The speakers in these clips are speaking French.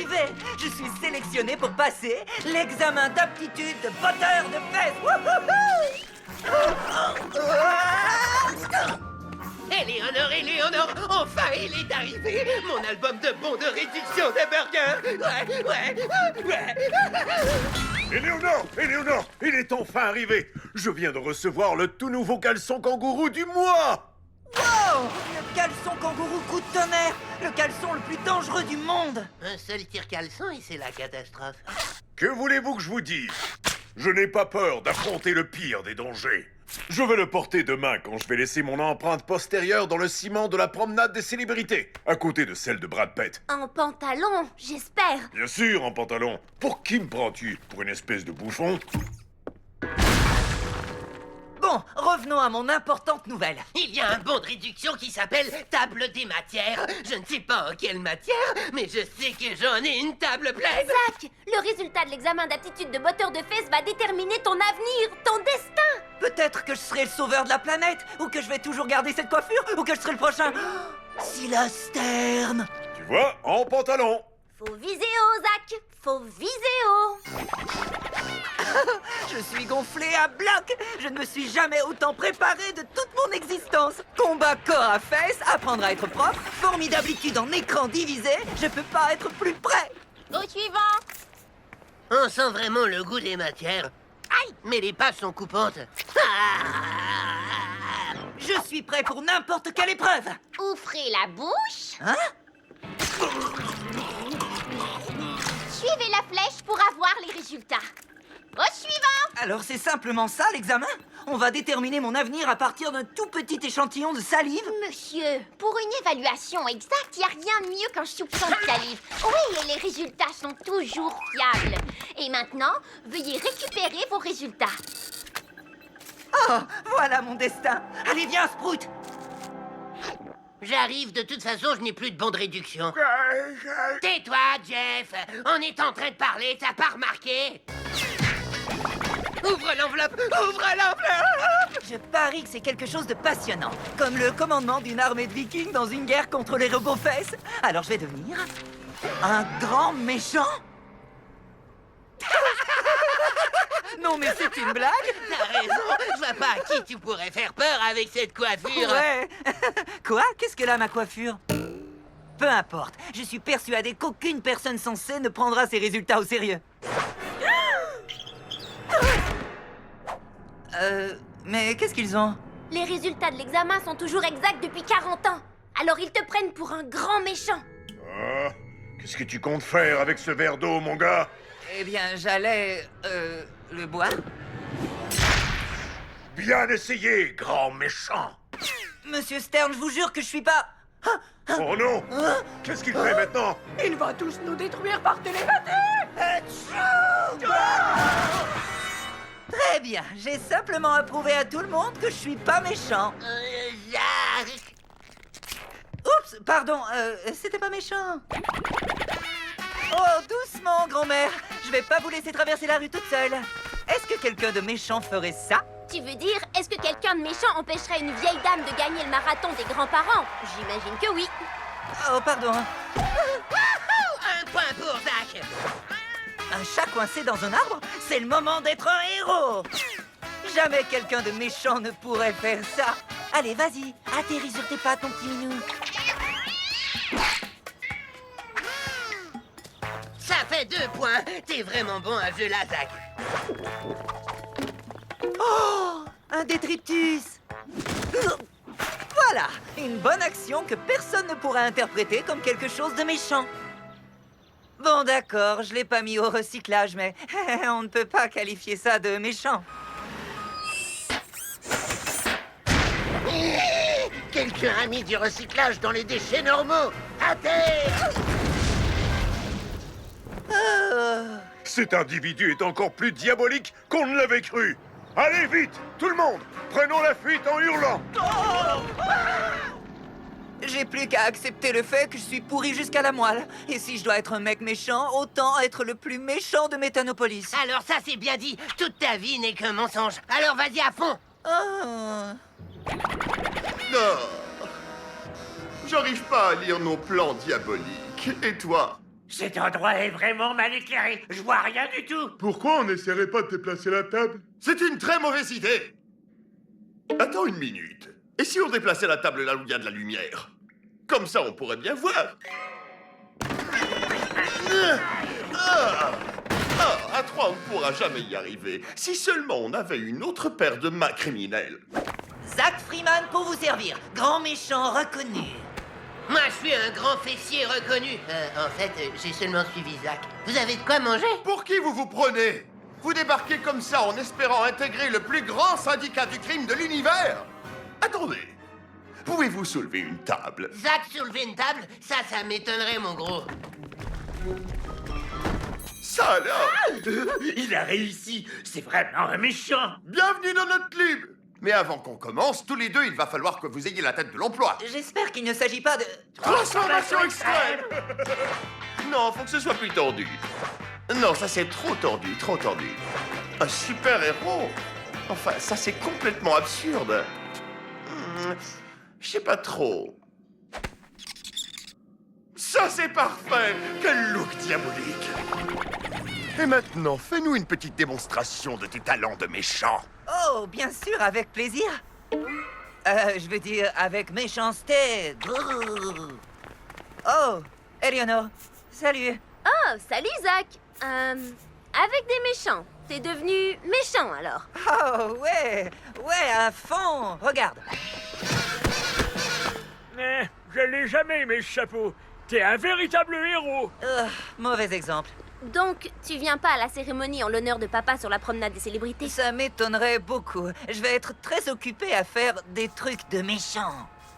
arrivé! Je suis sélectionné pour passer l'examen d'aptitude de botteur de fesses! Éléonore, enfin il est arrivé! Mon album de bons de réduction de burgers! Ouais! Éléonore, il est enfin arrivé. Je viens de recevoir le tout nouveau caleçon kangourou du mois. Wow! Le caleçon kangourou coup de tonnerre! Le caleçon le plus dangereux du monde! Un seul tire-caleçon et c'est la catastrophe. Que voulez-vous que je vous dise? Je n'ai pas peur d'affronter le pire des dangers. Je vais le porter demain quand je vais laisser mon empreinte postérieure dans le ciment de la promenade des célébrités, à côté de celle de Brad Pitt. En pantalon, j'espère. Bien sûr, en pantalon. Pour qui me prends-tu? Pour une espèce de bouffon? Bon, revenons à mon importante nouvelle. Il y a un bon de réduction qui s'appelle table des matières. Je ne sais pas en quelle matière, mais je sais que j'en ai une table pleine. Zach, le résultat de l'examen d'aptitude de botteur de fesses va déterminer ton avenir, ton destin. Peut-être que je serai le sauveur de la planète, ou que je vais toujours garder cette coiffure, ou que je serai le prochain... Silas Stern. Tu vois, en pantalon. Faut viser haut, Zach. Faut viser haut. Je suis gonflé à bloc. Je ne me suis jamais autant préparé de toute mon existence. Combat corps à fesses, apprendre à être propre, formidable étude en écran divisé. Je peux pas être plus prêt. Au suivant. On sent vraiment le goût des matières. Aïe, mais les pages sont coupantes. Ah! Je suis prêt pour n'importe quelle épreuve. Ouvrez la bouche. Hein? Suivez la flèche pour avoir les résultats. Au suivant. Alors c'est simplement ça l'examen? On va déterminer mon avenir à partir d'un tout petit échantillon de salive? Monsieur, pour une évaluation exacte, il n'y a rien de mieux qu'un soupçon de salive. Oui, et les résultats sont toujours fiables. Et maintenant, veuillez récupérer vos résultats. Oh, voilà mon destin. Allez, viens, Sprout. J'arrive, de toute façon, je n'ai plus de bons de réduction. Tais-toi, Jeff. On est en train de parler, t'as pas remarqué? Ouvre l'enveloppe! Ouvre l'enveloppe! Je parie que c'est quelque chose de passionnant, comme le commandement d'une armée de vikings dans une guerre contre les robots fesses. Alors je vais devenir un grand méchant. Non mais c'est une blague. T'as raison, je vois pas à qui tu pourrais faire peur avec cette coiffure. Ouais. Quoi? Qu'est-ce que là ma coiffure? Peu importe, je suis persuadé qu'aucune personne sensée ne prendra ces résultats au sérieux. Mais qu'est-ce qu'ils ont? Les résultats de l'examen sont toujours exacts depuis 40 ans. Alors ils te prennent pour un grand méchant. Ah, qu'est-ce que tu comptes faire avec ce verre d'eau, mon gars? Eh bien, j'allais... le boire. Bien essayé, grand méchant. Monsieur Stern, je vous jure que je suis pas... Oh non! Qu'est-ce qu'il fait maintenant? Il va tous nous détruire par télépathie! Très bien, j'ai simplement à prouver à tout le monde que je suis pas méchant. Jacques! Oups, pardon, c'était pas méchant. Oh, doucement, grand-mère. Je vais pas vous laisser traverser la rue toute seule. Est-ce que quelqu'un de méchant ferait ça? Tu veux dire, est-ce que quelqu'un de méchant empêcherait une vieille dame de gagner le marathon des grands-parents? J'imagine que oui. Oh, pardon. Un point pour Zach! Un chat coincé dans un arbre? C'est le moment d'être un héros! Jamais quelqu'un de méchant ne pourrait faire ça. Allez, vas-y, atterris sur tes pattes, mon petit minou. Ça fait 2 points! T'es vraiment bon à ce jeu-là, Zach! Oh, un détritus. Voilà, une bonne action que personne ne pourra interpréter comme quelque chose de méchant. Bon, d'accord, je l'ai pas mis au recyclage, mais on ne peut pas qualifier ça de méchant. Quelqu'un a mis du recyclage dans les déchets normaux! À terre! Cet individu est encore plus diabolique qu'on ne l'avait cru. Allez vite, tout le monde, prenons la fuite en hurlant. J'ai plus qu'à accepter le fait que je suis pourri jusqu'à la moelle. Et si je dois être un mec méchant, autant être le plus méchant de Méthanopolis. Alors ça, c'est bien dit! Toute ta vie n'est qu'un mensonge! Alors vas-y à fond! Oh. Non. J'arrive pas à lire nos plans diaboliques. Et toi? Cet endroit est vraiment mal éclairé. Je vois rien du tout. Pourquoi on n'essaierait pas de déplacer la table? C'est une très mauvaise idée. Attends une minute. Et si on déplaçait la table là où il y a de la lumière? Comme ça, on pourrait bien voir. À 3, on ne pourra jamais y arriver. Si seulement on avait une autre paire de mains criminelles. Zack Freeman pour vous servir. Grand méchant reconnu. Moi, je suis un grand fessier reconnu. En fait, j'ai seulement suivi Zach. Vous avez de quoi manger? Pour qui vous vous prenez? Vous débarquez comme ça en espérant intégrer le plus grand syndicat du crime de l'univers? Attendez. Pouvez-vous soulever une table? Zach soulever une table? Ça m'étonnerait, mon gros. Ça alors? Il a réussi. C'est vraiment un méchant. Bienvenue dans notre club. Mais avant qu'on commence, tous les deux, il va falloir que vous ayez la tête de l'emploi. J'espère qu'il ne s'agit pas de... Transformation extrême. Non, faut que ce soit plus tordu. Non, ça c'est trop tordu, trop tordu. Un super-héros? Enfin, ça c'est complètement absurde. Je sais pas trop. Ça c'est parfait! Quel look diabolique! Et maintenant, fais-nous une petite démonstration de tes talents de méchant. Oh, bien sûr, avec plaisir. Je veux dire, avec méchanceté. Grrr. Oh, Eleanor, salut. Oh, salut Zach. Avec des méchants. T'es devenu méchant alors. Oh, ouais, à fond. Regarde. Mais je l'ai jamais aimé ce chapeau. T'es un véritable héros. Mauvais exemple. Donc, tu viens pas à la cérémonie en l'honneur de papa sur la promenade des célébrités? Ça m'étonnerait beaucoup. Je vais être très occupé à faire des trucs de méchant.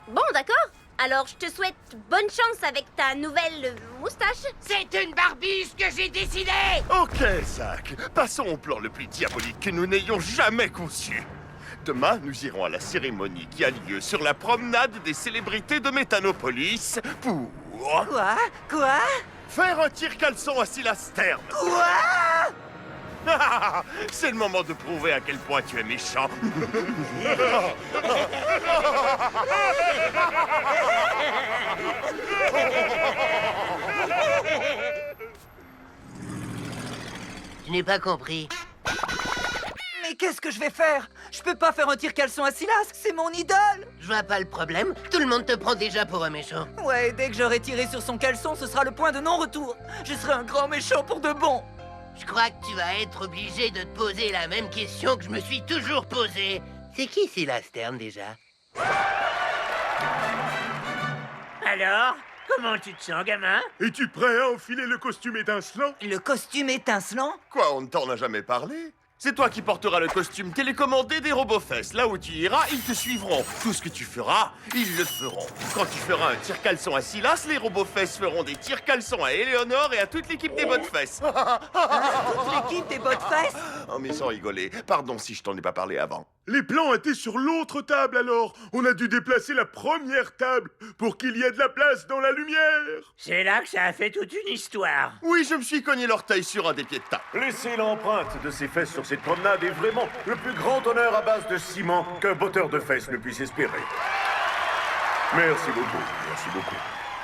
Bon, d'accord. Alors, je te souhaite bonne chance avec ta nouvelle moustache. C'est une barbiche que j'ai décidé. Ok, Zach, passons au plan le plus diabolique que nous n'ayons jamais conçu. Demain, nous irons à la cérémonie qui a lieu sur la promenade des célébrités de Méthanopolis pour... Quoi? faire un tir-caleçon à Silas Stern. Quoi? C'est le moment de prouver à quel point tu es méchant. Je n'ai pas compris. Mais qu'est-ce que je vais faire? Je peux pas faire un tir-caleçon à Silas, c'est mon idole. Je vois pas le problème. Tout le monde te prend déjà pour un méchant. Ouais, dès que j'aurai tiré sur son caleçon, ce sera le point de non-retour. Je serai un grand méchant pour de bon. Je crois que tu vas être obligé de te poser la même question que je me suis toujours posée. C'est qui Silas Stern déjà? Alors, comment tu te sens, gamin? Es-tu prêt à enfiler le costume étincelant? Le costume étincelant? Quoi, on ne t'en a jamais parlé? C'est toi qui porteras le costume télécommandé des robots-fesses. Là où tu iras, ils te suivront. Tout ce que tu feras, ils le feront. Quand tu feras un tir-caleçon à Silas, les robots-fesses feront des tir-caleçons à Eleanor et à toute l'équipe des bottes-fesses. Toute l'équipe des bottes fesses? Oh, mais sans rigoler. Pardon si je t'en ai pas parlé avant. Les plans étaient sur l'autre table alors. On a dû déplacer la première table pour qu'il y ait de la place dans la lumière. C'est là que ça a fait toute une histoire. Oui, je me suis cogné l'orteil sur un des pieds de table. Laisser l'empreinte de ses fesses sur cette promenade est vraiment le plus grand honneur à base de ciment qu'un botteur de fesses ne puisse espérer. Merci beaucoup.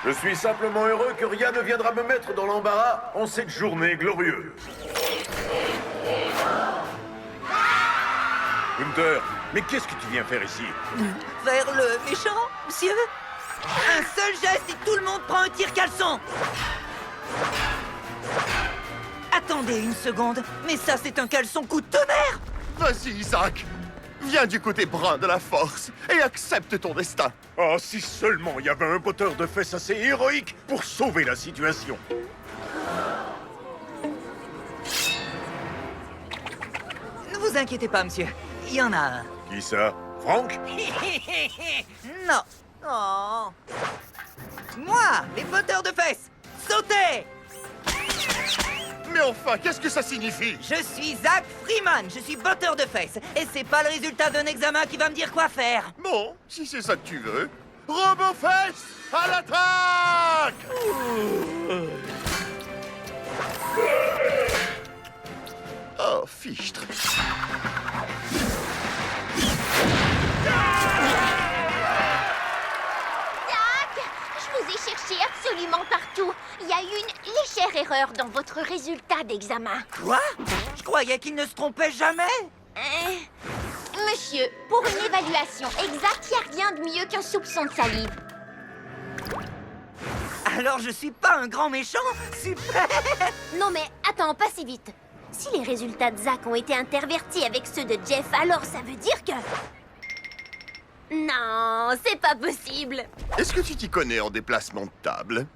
Je suis simplement heureux que rien ne viendra me mettre dans l'embarras en cette journée glorieuse. Gunther, mais qu'est-ce que tu viens faire ici? Vers le méchant, monsieur? Un seul geste et tout le monde prend un tir-caleçon. Attendez une seconde, mais ça c'est un caleçon coup de tonnerre. Vas-y, Isaac. Viens du côté brun de la force et accepte ton destin. Oh, si seulement il y avait un botteur de fesses assez héroïque pour sauver la situation. Ne vous inquiétez pas, monsieur. Il y en a un. Qui ça? Franck? Non. Oh. Moi, les botteurs de fesses. Sautez! Mais enfin, qu'est-ce que ça signifie? Je suis Zack Freeman, je suis botteur de fesses. Et c'est pas le résultat d'un examen qui va me dire quoi faire. Bon, si c'est ça que tu veux. Robofest, à l'attaque! Oh, fichtre. Zach, je vous ai cherché absolument partout. Il y a eu une légère erreur dans votre résultat d'examen. Quoi? Je croyais qu'il ne se trompait jamais. Monsieur, pour une évaluation exacte, il n'y a rien de mieux qu'un soupçon de salive. Alors je suis pas un grand méchant? Super! Non mais attends, pas si vite. Si les résultats de Zach ont été intervertis avec ceux de Jeff, alors ça veut dire que... Non, c'est pas possible. Est-ce que tu t'y connais en déplacement de table?